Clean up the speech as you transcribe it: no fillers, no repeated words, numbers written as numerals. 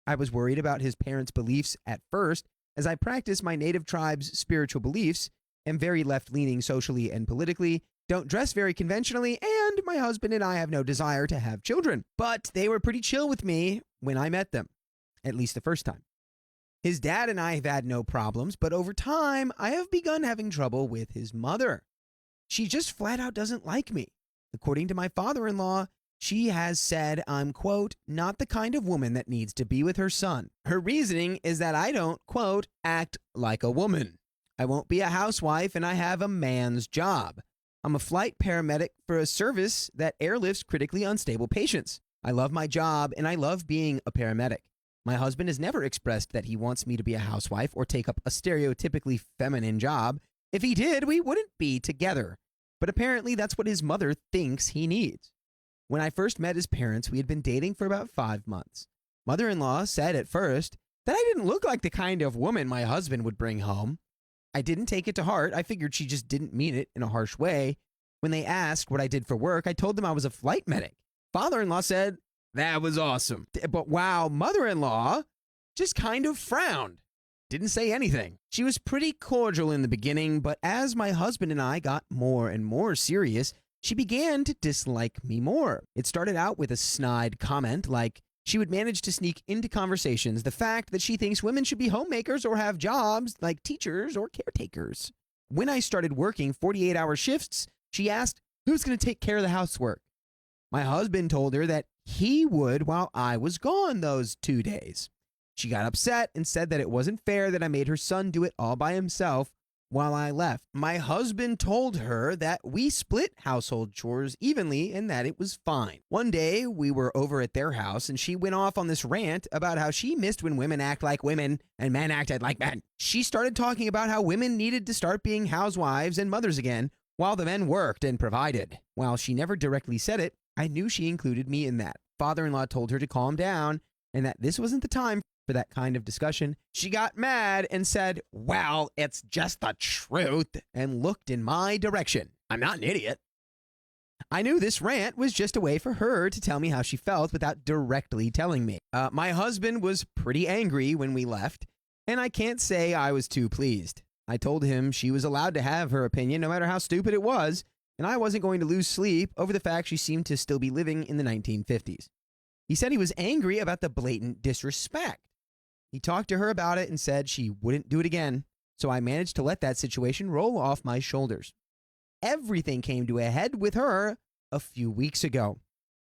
I was worried about his parents' beliefs at first, as I practice my native tribe's spiritual beliefs, am very left-leaning socially and politically, don't dress very conventionally, and my husband and I have no desire to have children. But they were pretty chill with me when I met them, at least the first time. His dad and I have had no problems, but over time, I have begun having trouble with his mother. She just flat out doesn't like me. According to my father-in-law, she has said I'm, quote, not the kind of woman that needs to be with her son. Her reasoning is that I don't, quote, act like a woman. I won't be a housewife and I have a man's job. I'm a flight paramedic for a service that airlifts critically unstable patients. I love my job and I love being a paramedic. My husband has never expressed that he wants me to be a housewife or take up a stereotypically feminine job. If he did, we wouldn't be together. But apparently that's what his mother thinks he needs. When I first met his parents, we had been dating for about 5 months. Mother-in-law said at first that I didn't look like the kind of woman my husband would bring home. I didn't take it to heart. I figured she just didn't mean it in a harsh way. When they asked what I did for work, I told them I was a flight medic. Father-in-law said, that was awesome. But wow, mother-in-law just kind of frowned. Didn't say anything. She was pretty cordial in the beginning, but as my husband and I got more and more serious, she began to dislike me more. It started out with a snide comment like she would manage to sneak into conversations the fact that she thinks women should be homemakers or have jobs like teachers or caretakers. When I started working 48-hour shifts, she asked, who's going to take care of the housework? My husband told her that he would while I was gone those 2 days. She got upset and said that it wasn't fair that I made her son do it all by himself while I left. My husband told her that we split household chores evenly and that it was fine. One day, we were over at their house and she went off on this rant about how she missed when women act like women and men acted like men. She started talking about how women needed to start being housewives and mothers again while the men worked and provided. While she never directly said it, I knew she included me in that. Father-in-law told her to calm down and that this wasn't the time for that kind of discussion. She got mad and said, well, it's just the truth, and looked in my direction. I'm not an idiot. I knew this rant was just a way for her to tell me how she felt without directly telling me. My husband was pretty angry when we left, and I can't say I was too pleased. I told him she was allowed to have her opinion no matter how stupid it was, and I wasn't going to lose sleep over the fact she seemed to still be living in the 1950s. He said he was angry about the blatant disrespect. He talked to her about it and said she wouldn't do it again, so I managed to let that situation roll off my shoulders. Everything came to a head with her a few weeks ago.